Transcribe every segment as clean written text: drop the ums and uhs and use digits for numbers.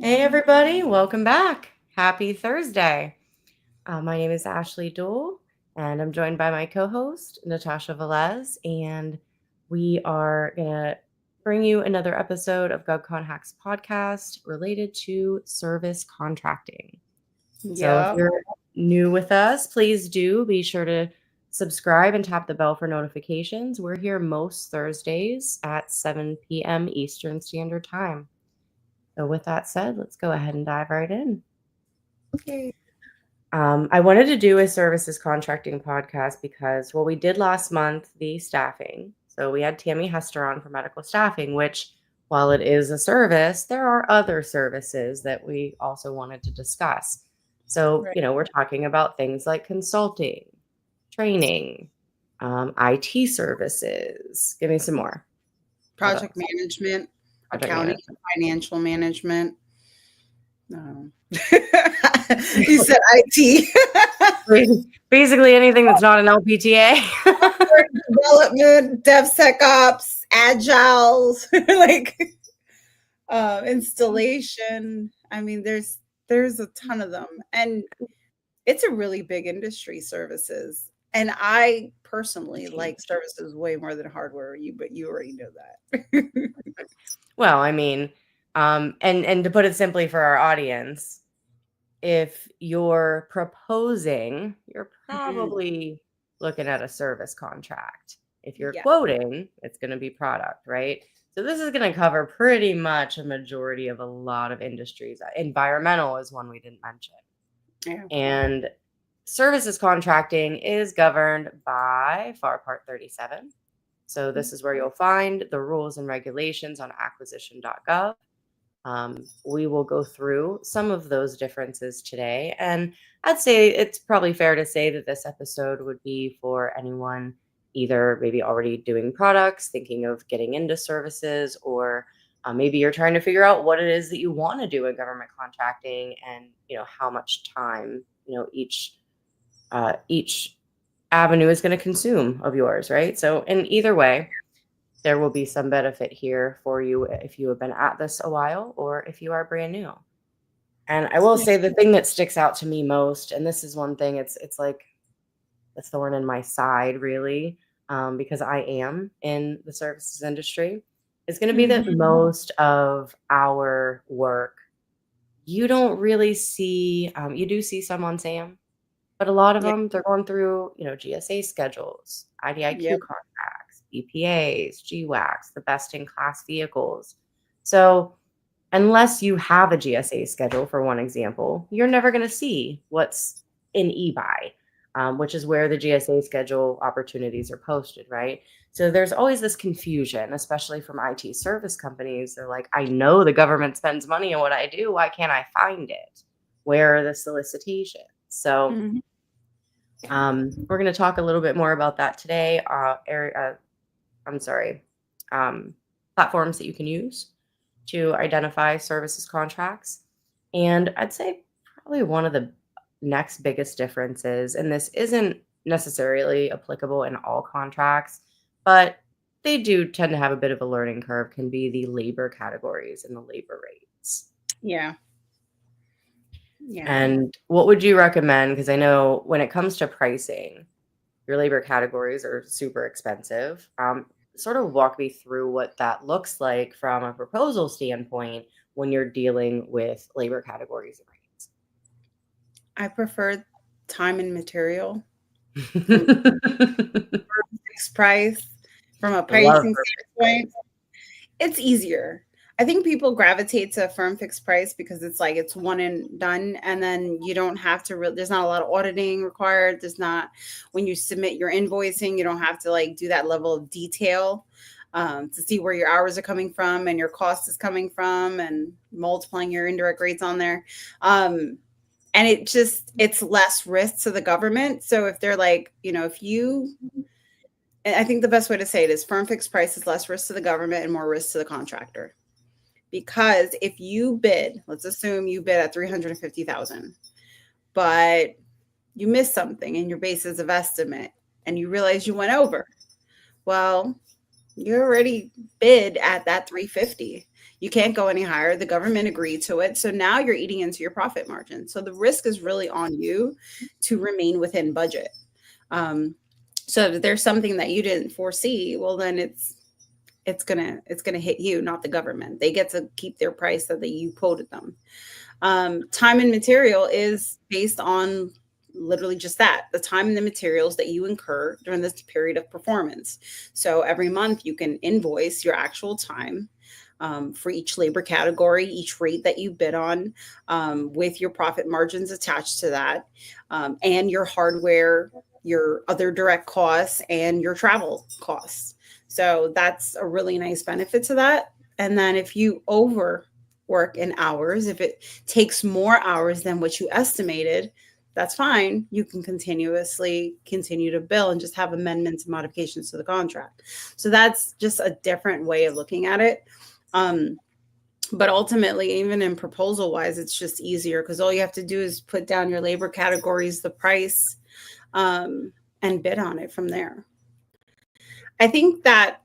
Hey, everybody, welcome back. Happy Thursday. My name is Ashley Duwel, and I'm joined by my co host, Natasha Velez. And we are going to bring you another episode of GovConHacks Podcast related to service contracting. So if Yeah. you're new with us, please do be sure to subscribe and tap the bell for notifications. We're here most Thursdays at 7 p.m. Eastern Standard Time. So with that said, let's go ahead and dive right in. Okay. I wanted to do a services contracting podcast because, well, we did last month the staffing. So we had Tammy Hester on for medical staffing, which, while it is a service, there are other services that we also wanted to discuss. So, Right. we're talking about things like consulting, training, IT services. Give me some more. Project management, Project accounting, management. financial management. No. You said IT. Basically anything that's not an LPTA. Development, DevSecOps, Agile, like installation. I mean, there's a ton of them. And it's a really big industry, services. And I personally like services way more than hardware. But you already know that. Well, I mean, and to put it simply for our audience, if you're proposing, you're probably looking at a service contract. If you're Yeah. quoting, it's going to be product, right? So this is going to cover pretty much a majority of a lot of industries. Environmental is one we didn't mention. Yeah. And services contracting is governed by FAR Part 37. So this is where you'll find the rules and regulations on acquisition.gov. We will go through some of those differences today. And I'd say it's probably fair to say that this episode would be for anyone either maybe already doing products, thinking of getting into services, or maybe you're trying to figure out what it is that you want to do in government contracting and, how much time, each avenue is going to consume of yours, right? So in either way, there will be some benefit here for you if you have been at this a while or if you are brand new. And I will say the thing that sticks out to me most, and this is one thing, it's like the thorn in my side, really, because I am in the services industry, is going to be that most of our work, you don't really see, you do see some on SAM, but a lot of Yeah. them, they're going through, GSA schedules, IDIQ Yep. contracts, EPAs, GWACs, the best in class vehicles. So unless you have a GSA schedule, for one example, you're never going to see what's in eBuy, which is where the GSA schedule opportunities are posted, right? So there's always this confusion, especially from IT service companies. They're like, I know the government spends money on what I do. Why can't I find it? Where are the solicitations? So we're going to talk a little bit more about that today. Platforms that you can use to identify services contracts. And I'd say probably one of the next biggest differences, and this isn't necessarily applicable in all contracts, but they do tend to have a bit of a learning curve, can be the labor categories and the labor rates. Yeah. Yeah. And what would you recommend? Because I know when it comes to pricing, your labor categories are super expensive. Sort of walk me through what that looks like from a proposal standpoint when you're dealing with labor categories and rates. I prefer time and material. Fixed price from a pricing standpoint. It's easier. I think people gravitate to a firm fixed price because it's like it's one and done, and then you don't have to. There's not a lot of auditing required. There's not when you submit your invoicing, you don't have to like do that level of detail to see where your hours are coming from and your cost is coming from, and multiplying your indirect rates on there. And it's less risk to the government. So if they're like, I think the best way to say it is firm fixed price is less risk to the government and more risk to the contractor. Because if you bid, let's assume you bid at 350,000, but you missed something in your basis of estimate and you realize you went over. Well, you already bid at that 350. You can't go any higher. The government agreed to it. So now you're eating into your profit margin. So the risk is really on you to remain within budget. So if there's something that you didn't foresee, well, then it's gonna hit you, not the government. They get to keep their price that you quoted them. Time and material is based on literally just that, the time and the materials that you incur during this period of performance. So every month you can invoice your actual time for each labor category, each rate that you bid on, with your profit margins attached to that, and your hardware, your other direct costs, and your travel costs. So that's a really nice benefit to that. And then if you overwork in hours, if it takes more hours than what you estimated, that's fine. You can continue to bill and just have amendments and modifications to the contract. So that's just a different way of looking at it. But ultimately, even in proposal wise, it's just easier because all you have to do is put down your labor categories, the price, and bid on it from there. I think that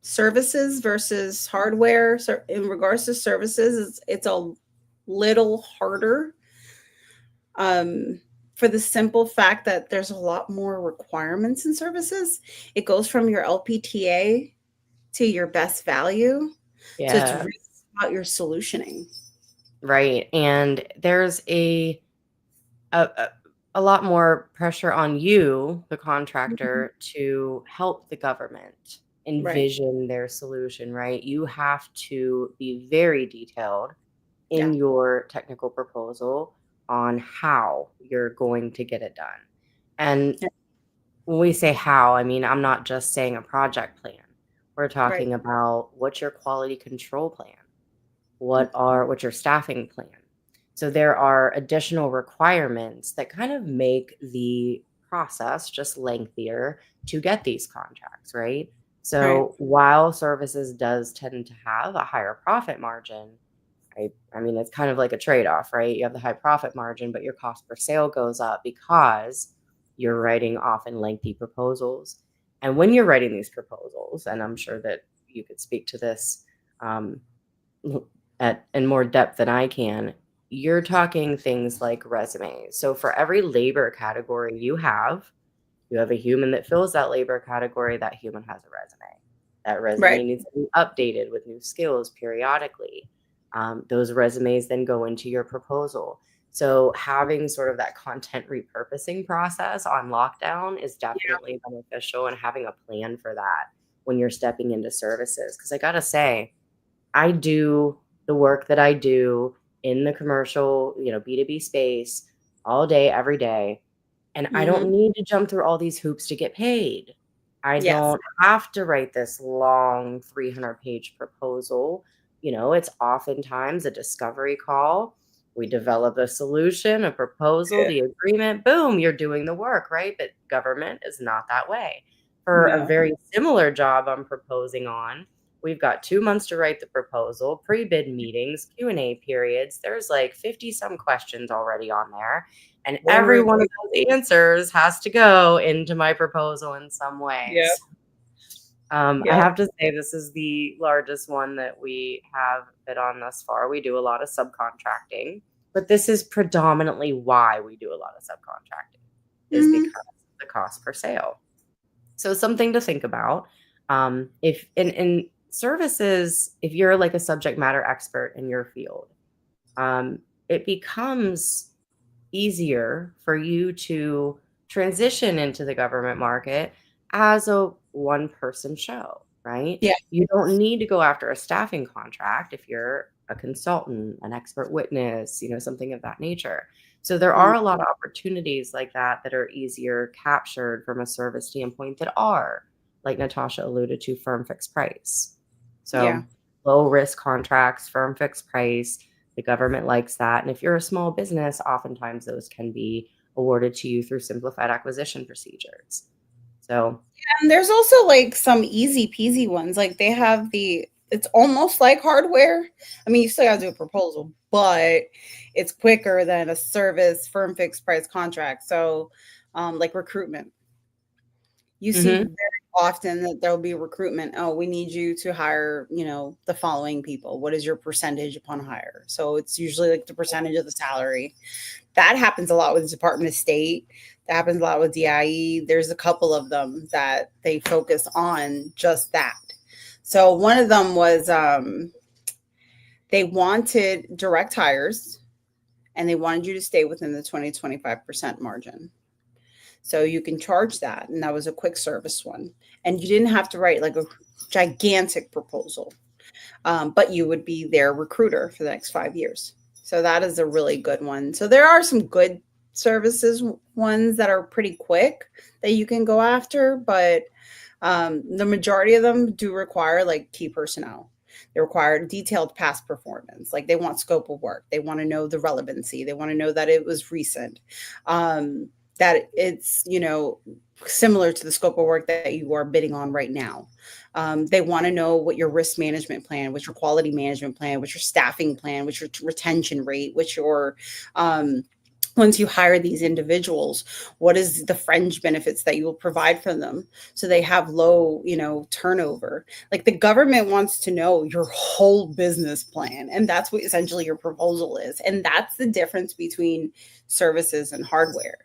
services versus hardware, in regards to services, it's a little harder, for the simple fact that there's a lot more requirements in services. It goes from your LPTA to your best value. Yeah. So it's really about your solutioning. Right. And there's a lot more pressure on you, the contractor, to help the government envision their solution, right? You have to be very detailed in your technical proposal on how you're going to get it done. And when we say how, I mean, I'm not just saying a project plan. We're talking about what's your quality control plan? What's your staffing plan? So there are additional requirements that kind of make the process just lengthier to get these contracts, right? So while services does tend to have a higher profit margin, I mean, it's kind of like a trade-off, right? You have the high profit margin, but your cost per sale goes up because you're writing often lengthy proposals. And when you're writing these proposals, and I'm sure that you could speak to this in more depth than I can, you're talking things like resumes. So for every labor category you have a human that fills that labor category. That human has a resume. That resume needs to be updated with new skills periodically. Those resumes then go into your proposal. So having sort of that content repurposing process on lockdown is definitely beneficial, and having a plan for that when you're stepping into services. Because I got to say, I do the work that I do in the commercial, B2B space all day, every day. And I don't need to jump through all these hoops to get paid. I don't have to write this long 300-page proposal. It's oftentimes a discovery call. We develop a solution, a proposal, the agreement, boom, you're doing the work, right? But government is not that way. For a very similar job I'm proposing on, we've got 2 months to write the proposal, pre-bid meetings, Q&A periods. There's like 50 some questions already on there. And every one of those answers has to go into my proposal in some way. I have to say this is the largest one that we have bid on thus far. We do a lot of subcontracting, but this is predominantly why we do a lot of subcontracting, is because of the cost per sale. So something to think about. If in services, if you're like a subject matter expert in your field, it becomes easier for you to transition into the government market as a one-person show, right? You don't need to go after a staffing contract if you're a consultant, an expert witness, something of that nature. So there are a lot of opportunities like that are easier captured from a service standpoint that are, like Natasha alluded to, firm fixed price. So low risk contracts, firm fixed price. The government likes that. And if you're a small business, oftentimes those can be awarded to you through simplified acquisition procedures. So and there's also like some easy peasy ones. Like they have it's almost like hardware. I mean, you still got to do a proposal, but it's quicker than a service firm fixed price contract. So like recruitment. You see very often that there'll be recruitment. Oh, we need you to hire, the following people. What is your percentage upon hire? So it's usually like the percentage of the salary. That happens a lot with the Department of State. That happens a lot with DIE. There's a couple of them that they focus on just that. So one of them was they wanted direct hires and they wanted you to stay within the 20-25% margin. So you can charge that. And that was a quick service one. And you didn't have to write like a gigantic proposal, but you would be their recruiter for the next 5 years. So that is a really good one. So there are some good services ones that are pretty quick that you can go after, but the majority of them do require like key personnel. They require detailed past performance. Like they want scope of work. They want to know the relevancy. They want to know that it was recent, that it's, similar to the scope of work that you are bidding on right now. They want to know what your risk management plan, what's your quality management plan, what's your staffing plan, what's your retention rate, what's your, once you hire these individuals, what is the fringe benefits that you will provide for them so they have low, turnover? Like the government wants to know your whole business plan. And that's what essentially your proposal is. And that's the difference between services and hardware,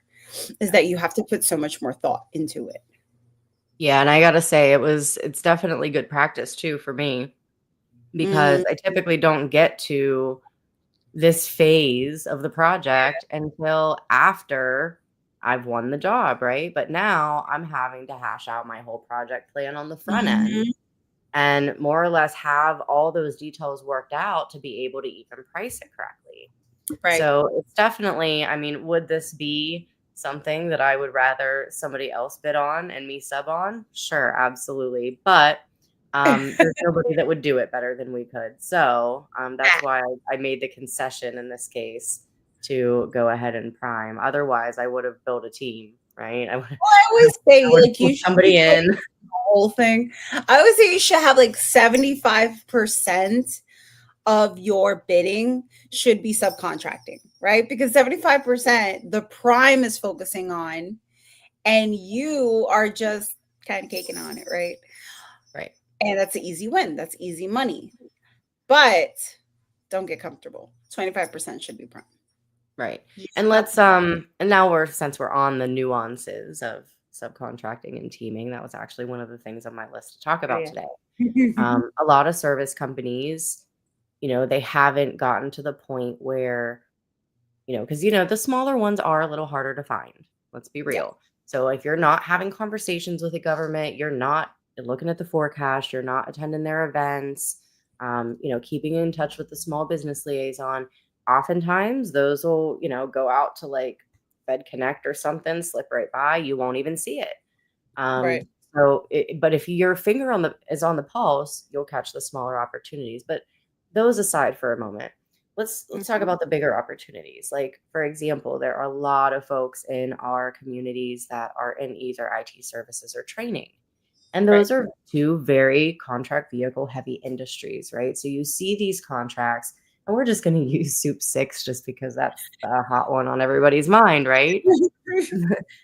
is that you have to put so much more thought into it. Yeah, and I gotta say it's definitely good practice too for me, because I typically don't get to this phase of the project until after I've won the job, right? But now I'm having to hash out my whole project plan on the front end and more or less have all those details worked out to be able to even price it correctly. Right. So it's definitely, would this be something that I would rather somebody else bid on and me sub on? Sure, absolutely. But there's nobody that would do it better than we could. So that's why I made the concession in this case to go ahead and prime. Otherwise, I would have built a team, right? I always say like you should somebody in the whole thing. I always say you should have like 75% of your bidding should be subcontracting, right? Because 75% the prime is focusing on, and you are just kind of caking on it, right? Right. And that's an easy win. That's easy money. But don't get comfortable. 25% should be prime. Right. And let's and now since we're on the nuances of subcontracting and teaming, that was actually one of the things on my list to talk about today. A lot of service companies, they haven't gotten to the point where, because the smaller ones are a little harder to find. Let's be real. Yeah. So if you're not having conversations with the government, you're not looking at the forecast, you're not attending their events, keeping in touch with the small business liaison, oftentimes those will, go out to like Fed Connect or something, slip right by. You won't even see it. Right. So, but if your finger is on the pulse, you'll catch the smaller opportunities. But those aside for a moment, let's talk about the bigger opportunities. Like, for example, there are a lot of folks in our communities that are in either IT services or training. And those are two very contract vehicle heavy industries, right? So you see these contracts, and we're just going to use Soup 6 just because that's the hot one on everybody's mind, right?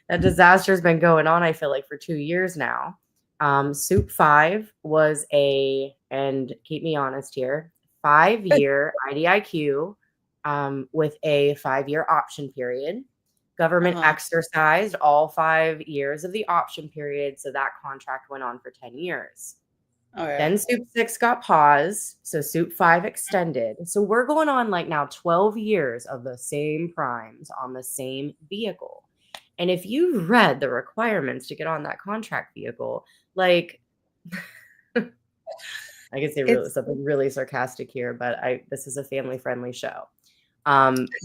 That disaster has been going on, I feel like, for 2 years now. Soup 5 was and keep me honest here, 5-year IDIQ with a 5-year option period. Government exercised all 5 years of the option period, so that contract went on for 10 years. Okay. Then Soup 6 got paused, so Soup 5 extended. So we're going on like now 12 years of the same primes on the same vehicle. And if you've read the requirements to get on that contract vehicle, like I can say something really sarcastic here, but this is a family-friendly show.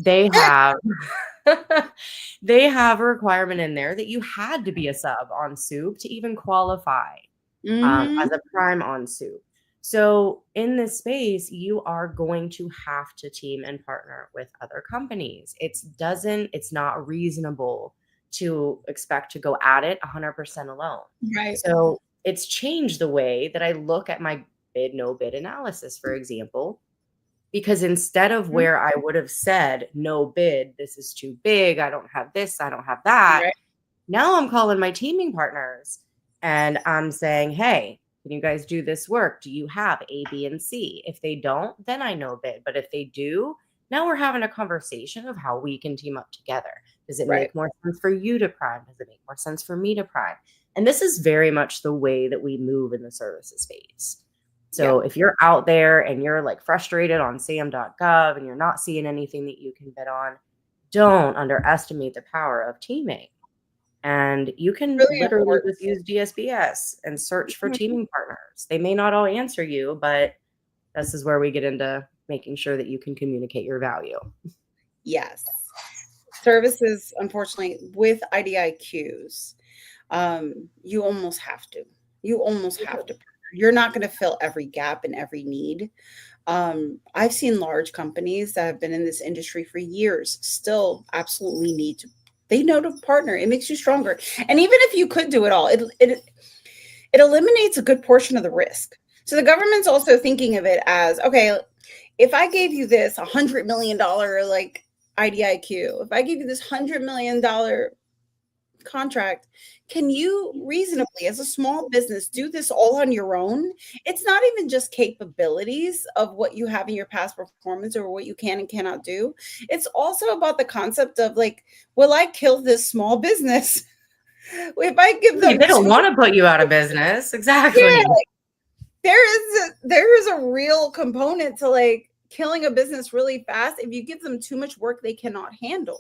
They have they have a requirement in there that you had to be a sub on Soup to even qualify as a prime on Soup. So in this space, you are going to have to team and partner with other companies. It's not reasonable to expect to go at it 100% alone. Right. So it's changed the way that I look at my bid, no bid analysis, for example. Because instead of where I would have said, no bid, this is too big, I don't have this, I don't have that. Right. Now I'm calling my teaming partners and I'm saying, hey, can you guys do this work? Do you have A, B, and C? If they don't, then I no bid. But if they do, now we're having a conversation of how we can team up together. Does it make more sense for you to prime? Does it make more sense for me to prime? And this is very much the way that we move in the services space. So if you're out there and you're like frustrated on sam.gov and you're not seeing anything that you can bid on, don't underestimate the power of teaming. And you can literally just use DSBS and search for teaming partners. They may not all answer you, but this is where we get into making sure that you can communicate your value. Yes. Services, unfortunately, with IDIQs, you almost have to. You're not going to fill every gap and every need. I've seen large companies that have been in this industry for years still absolutely need to. They know to partner. It makes you stronger. And even if you could do it all, it eliminates a good portion of the risk. So the government's also thinking of it as, okay, if I gave you this $100 million like IDIQ, if I give you this $100 million contract, can you reasonably, as a small business, do this all on your own? It's not even just capabilities of what you have in your past performance or what you can and cannot do. It's also about the concept of like, will I kill this small business? If I give them, they don't want to put you out of business. Exactly. Yeah, like, there is a real component to like killing a business really fast. If you give them too much work they cannot handle.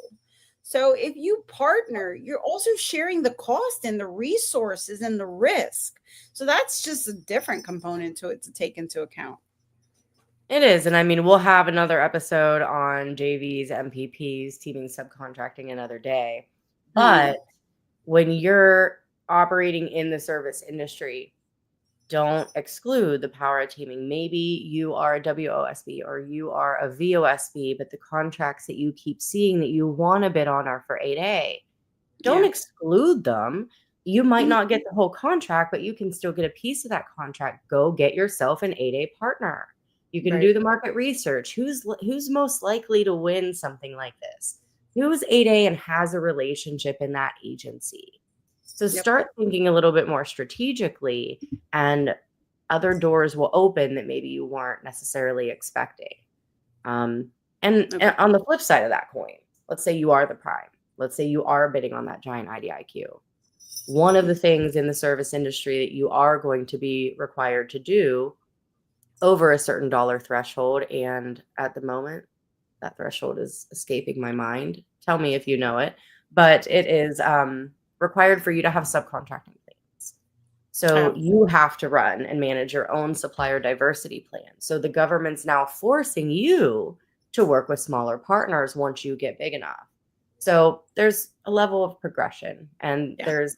So if you partner, you're also sharing the cost and the resources and the risk. So that's just a different component to it to take into account. It is. And I mean, we'll have another episode on JVs, MPPs, teaming, subcontracting another day. But when you're operating in the service industry, don't exclude the power of teaming. Maybe you are a WOSB or you are a VOSB, but the contracts that you keep seeing that you want to bid on are for 8A. Don't exclude them. You might not get the whole contract, but you can still get a piece of that contract. Go get yourself an 8A partner. You can do the market research. Who's most likely to win something like this? Who's 8A and has a relationship in that agency? So start thinking a little bit more strategically, and other doors will open that maybe you weren't necessarily expecting. And on the flip side of that coin, let's say you are the prime. Let's say you are bidding on that giant IDIQ. One of the things in the service industry that you are going to be required to do over a certain dollar threshold, and at the moment, that threshold is escaping my mind. Tell me if you know it, but it is required for you to have subcontracting plans. So you have to run and manage your own supplier diversity plan. So the government's now forcing you to work with smaller partners once you get big enough. So there's a level of progression, and there's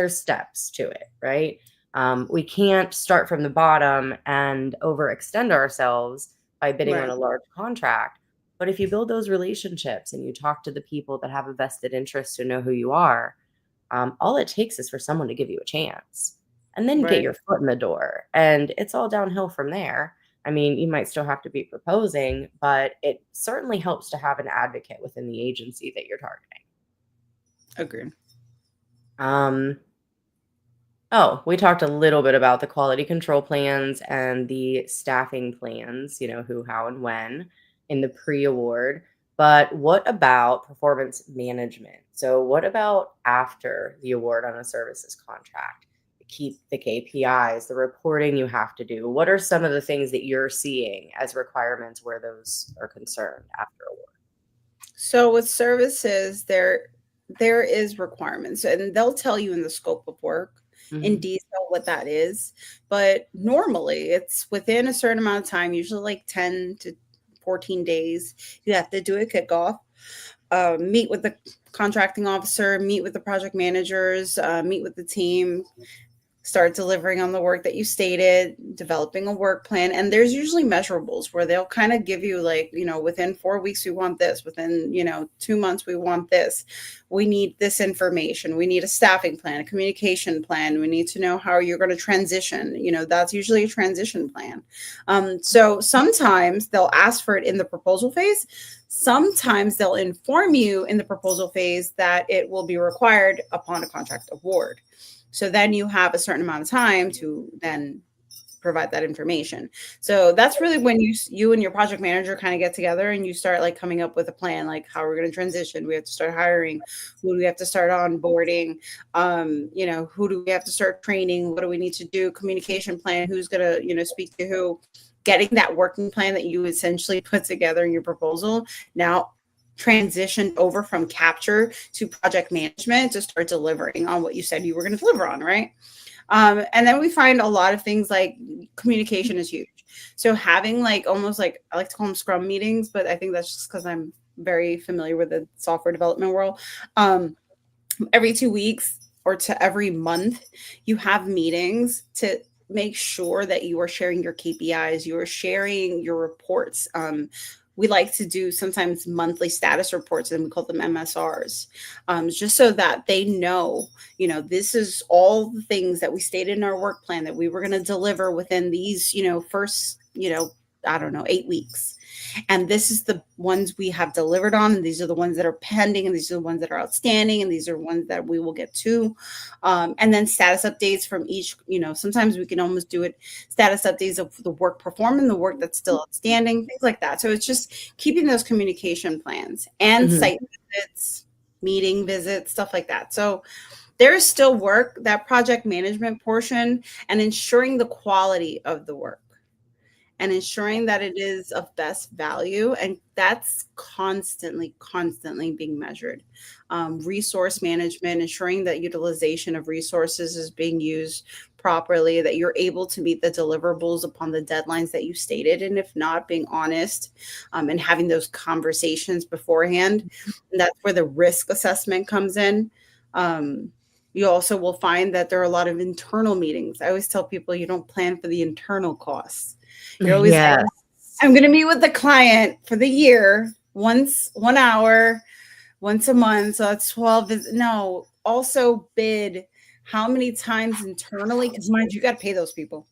steps to it, right? We can't start from the bottom and overextend ourselves by bidding on a large contract. But if you build those relationships and you talk to the people that have a vested interest to know who you are, all it takes is for someone to give you a chance and then get your foot in the door. And it's all downhill from there. I mean, you might still have to be proposing, but it certainly helps to have an advocate within the agency that you're targeting. Agreed. We talked a little bit about the quality control plans and the staffing plans, who, how, and when in the pre-award. But what about performance management? So what about after the award on a services contract? Keep the KPIs, the reporting you have to do. What are some of the things that you're seeing as requirements where those are concerned after award? So with services, there is requirements, and they'll tell you in the scope of work in detail what that is. But normally it's within a certain amount of time, usually like 10 to 14 days, you have to do a kickoff, meet with the contracting officer, meet with the project managers, meet with the team, start delivering on the work that you stated, developing a work plan. And there's usually measurables where they'll kind of give you like, within 4 weeks, we want this. Within, 2 months, we want this. We need this information. We need a staffing plan, a communication plan. We need to know how you're going to transition. That's usually a transition plan. So sometimes they'll ask for it in the proposal phase. Sometimes they'll inform you in the proposal phase that it will be required upon a contract award. So then you have a certain amount of time to then provide that information. So that's really when you and your project manager kind of get together and you start like coming up with a plan, like how we're going to transition. We have to start hiring. Who do we have to start onboarding? Who do we have to start training? What do we need to do? Communication plan. Who's going to, speak to who? Getting that working plan that you essentially put together in your proposal now transitioned over from capture to project management to start delivering on what you said you were going to deliver on, right? And then we find a lot of things like communication is huge. So having like almost like, I like to call them scrum meetings, but I think that's just because I'm very familiar with the software development world. Every 2 weeks or to every month, you have meetings to make sure that you are sharing your KPIs, you are sharing your reports. We like to do sometimes monthly status reports, and we call them MSRs, just so that they know, this is all the things that we stated in our work plan that we were going to deliver within these, first, 8 weeks. And this is the ones we have delivered on, and these are the ones that are pending, and these are the ones that are outstanding, and these are ones that we will get to. And then status updates from each, sometimes we can almost do it, status updates of the work performed and the work that's still outstanding, things like that. So it's just keeping those communication plans and site visits, meeting visits, stuff like that. So there's still work, that project management portion, and ensuring the quality of the work and ensuring that it is of best value. And that's constantly being measured. Resource management, ensuring that utilization of resources is being used properly, that you're able to meet the deliverables upon the deadlines that you stated. And if not, being honest and having those conversations beforehand. And that's where the risk assessment comes in. You also will find that there are a lot of internal meetings. I always tell people you don't plan for the internal costs. You're always like, I'm going to meet with the client for the year, 1 hour, once a month. So that's 12. No, also bid how many times internally, because mind you, got to pay those people.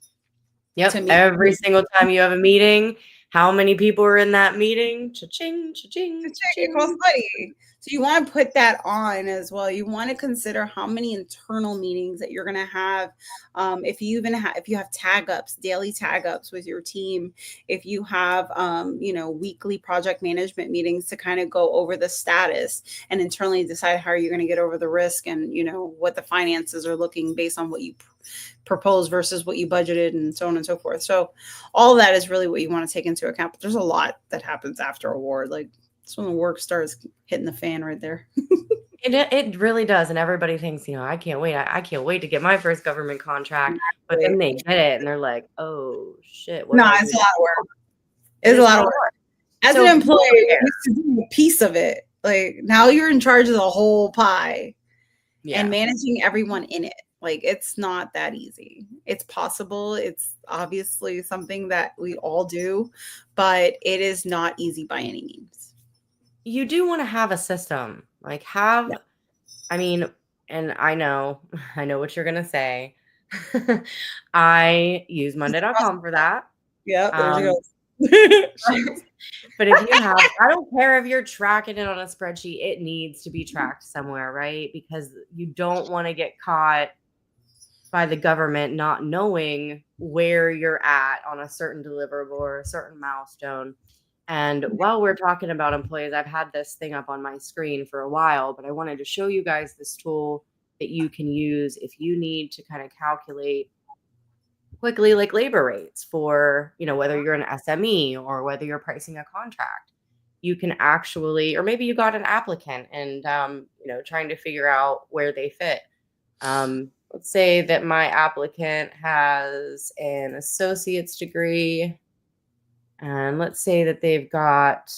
Yep. Every single time you have a meeting, how many people are in that meeting? Cha-ching, cha-ching, cha-ching. It costs money. So you want to put that on as well. You want to consider how many internal meetings that you're going to have. If you have tag ups, daily tag ups with your team, if you have, weekly project management meetings to kind of go over the status and internally decide how you're going to get over the risk and, what the finances are looking based on what you propose versus what you budgeted and so on and so forth. So all that is really what you want to take into account. But there's a lot that happens after award. Like that's when the work starts hitting the fan right there. It really does. And everybody thinks, I can't wait. I can't wait to get my first government contract. But then they get it and they're like, oh shit. It's a lot of work. It's a lot of work. As an employee, you used to do a piece of it. Like now you're in charge of the whole pie and managing everyone in it. Like it's not that easy. It's possible. It's obviously something that we all do, but it is not easy by any means. You do want to have a system. Like and I know what you're going to say. I use Monday.com for that. Yeah, there you go. But if you have, I don't care if you're tracking it on a spreadsheet, it needs to be tracked somewhere, right? Because you don't want to get caught by the government not knowing where you're at on a certain deliverable or a certain milestone. And while we're talking about employees, I've had this thing up on my screen for a while, but I wanted to show you guys this tool that you can use if you need to kind of calculate quickly like labor rates for, whether you're an SME or whether you're pricing a contract. You can actually, or maybe you got an applicant and, trying to figure out where they fit. Let's say that my applicant has an associate's degree, and let's say that they've got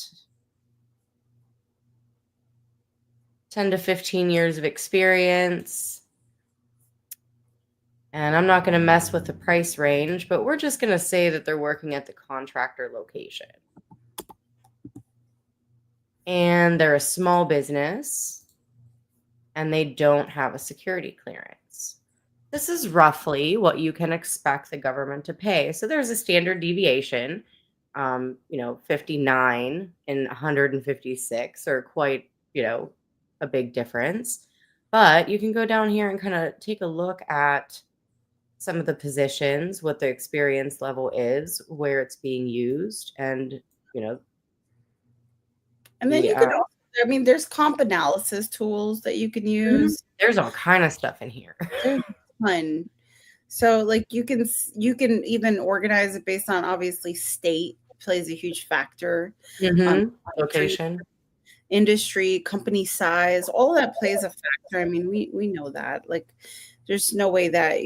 10 to 15 years of experience. And I'm not going to mess with the price range, but we're just going to say that they're working at the contractor location. And they're a small business, and they don't have a security clearance. This is roughly what you can expect the government to pay. So there's a standard deviation. 59 and 156 are quite, a big difference. But you can go down here and kind of take a look at some of the positions, what the experience level is, where it's being used, and And then you can also, I mean, there's comp analysis tools that you can use. There's all kind of stuff in here. There's a ton. So like you can even organize it based on, obviously, state plays a huge factor. Location, industry, company size, all that plays a factor. I mean, we know that. Like, there's no way that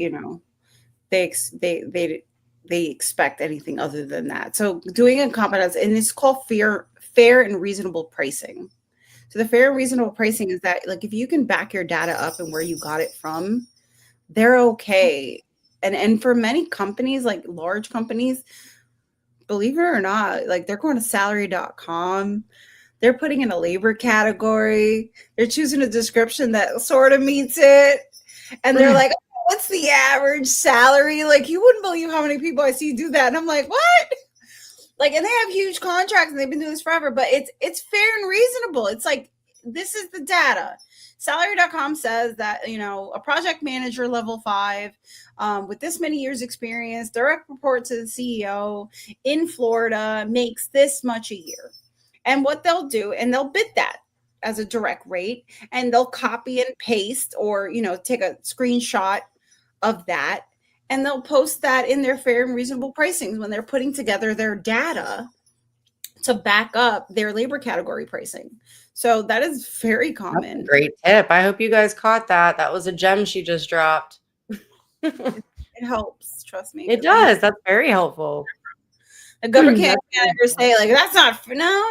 they expect anything other than that. So doing a competence, and it's called fair and reasonable pricing. So the fair and reasonable pricing is that, like, if you can back your data up and where you got it from, they're okay. And for many companies, like large companies, believe it or not, like they're going to salary.com. They're putting in a labor category. They're choosing a description that sort of meets it. And they're like, oh, what's the average salary? Like, you wouldn't believe how many people I see do that. And I'm like, what? Like, and they have huge contracts and they've been doing this forever, but it's fair and reasonable. It's like, this is the data. Salary.com says that, a project manager level 5 with this many years experience, direct report to the CEO in Florida, makes this much a year. And what they'll do, and they'll bid that as a direct rate, and they'll copy and paste or, take a screenshot of that, and they'll post that in their fair and reasonable pricings when they're putting together their data to back up their labor category pricing. So that is very common. That's a great tip. I hope you guys caught that. That was a gem she just dropped. It helps, trust me. It does. That's very helpful. The government can't ever say, like, that's not, no,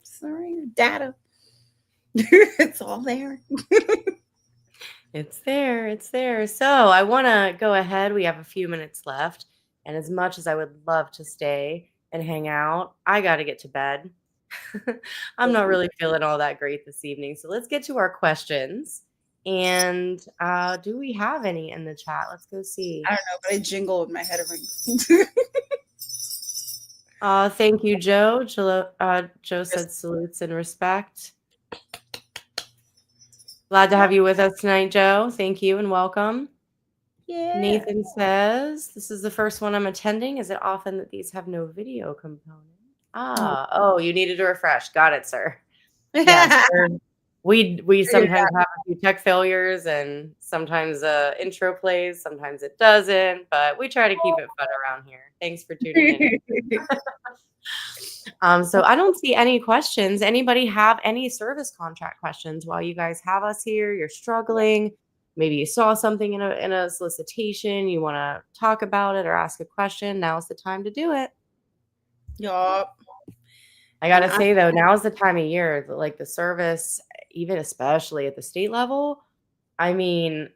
sorry, data. It's all there. It's there. It's there. So I want to go ahead. We have a few minutes left. And as much as I would love to stay and hang out, I got to get to bed. I'm not really feeling all that great this evening. So let's get to our questions. And do we have any in the chat? Let's go see. I don't know, but I jingle with my head every. Thank you, Joe. Joe said salutes and respect. Glad to have you with us tonight, Joe. Thank you and welcome. Yeah. Nathan says, this is the first one I'm attending. Is it often that these have no video component? Oh, you needed to refresh. Got it, sir. Yes, we sometimes have a few tech failures and sometimes intro plays, sometimes it doesn't, but we try to keep it fun around here. Thanks for tuning in. So I don't see any questions. Anybody have any service contract questions while you guys have us here? You're struggling. Maybe you saw something in a solicitation. You want to talk about it or ask a question. Now's the time to do it. Yup. I got to say, though, now is the time of year, like the service, even especially at the state level, I mean,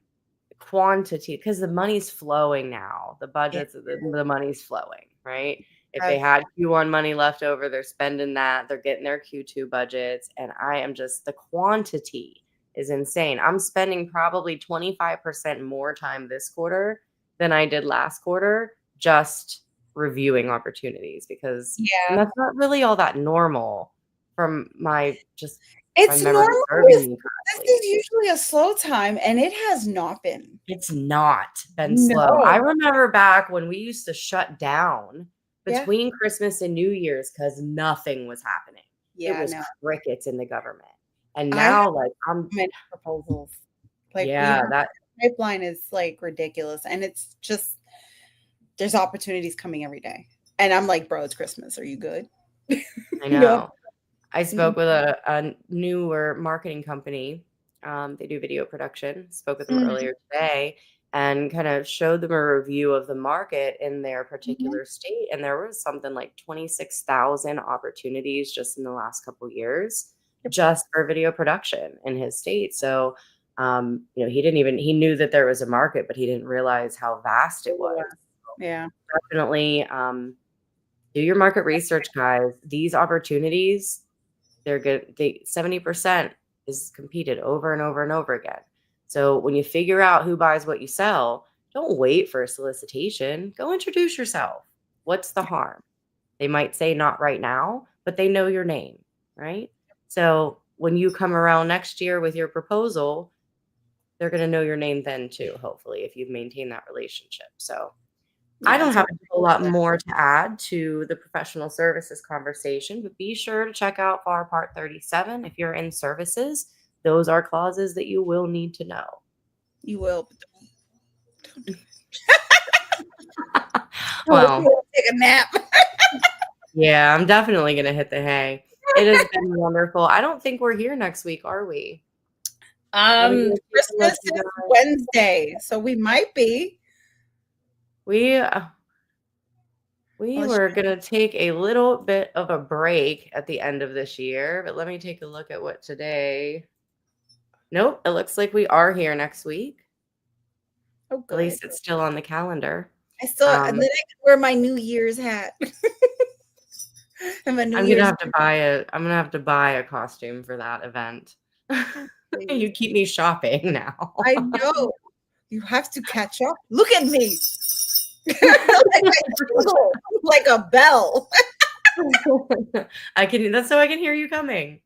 quantity, because the money's flowing now. The budgets, the money's flowing, right? If they had Q1 money left over, they're spending that. They're getting their Q2 budgets. And I am just, the quantity is insane. I'm spending probably 25% more time this quarter than I did last quarter, just reviewing opportunities, because that's not really all that normal from my it's normal. This is usually a slow time, and it has not been. It's not been slow. I remember back when we used to shut down between Christmas and New Year's because nothing was happening. It was crickets in the government. And now, I'm many proposals. That pipeline is like ridiculous, and it's just there's opportunities coming every day. And I'm like, bro, it's Christmas. Are you good? I know. I spoke with a newer marketing company. They do video production. Spoke with them earlier today and kind of showed them a review of the market in their particular state. And there was something like 26,000 opportunities just in the last couple of years, just for video production in his state. So, he knew that there was a market, but he didn't realize how vast it was. Yeah, definitely. Do your market research, guys. These opportunities, they're good. 70% is competed over and over and over again. So when you figure out who buys what you sell, don't wait for a solicitation. Go introduce yourself. What's the harm? They might say not right now, but they know your name, right? So when you come around next year with your proposal, they're going to know your name then too, hopefully, if you've maintained that relationship. So Yeah, I don't it's have a whole lot important. more to add to the professional services conversation, but be sure to check out FAR Part 37 if you're in services. Those are clauses that you will need to know. You will. Well, take a nap. yeah, I'm definitely going to hit the hay. It has been wonderful. I don't think we're here next week, are we? Christmas is Wednesday, so we might be. We were going to take a little bit of a break at the end of this year, but let me take a look at what today. Nope, it looks like we are here next week. Oh, At good. least it's still on the calendar. And then I can wear my New Year's hat. I'm gonna have to buy a costume for that event. You keep me shopping now. I know. You have to catch up. Look at me. like a bell. That's so I can hear you coming.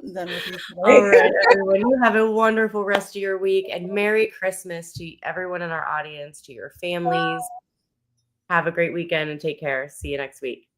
I'm done with you today. All right, everyone. You have a wonderful rest of your week, and Merry Christmas to everyone in our audience, to your families. Have a great weekend and take care. See you next week.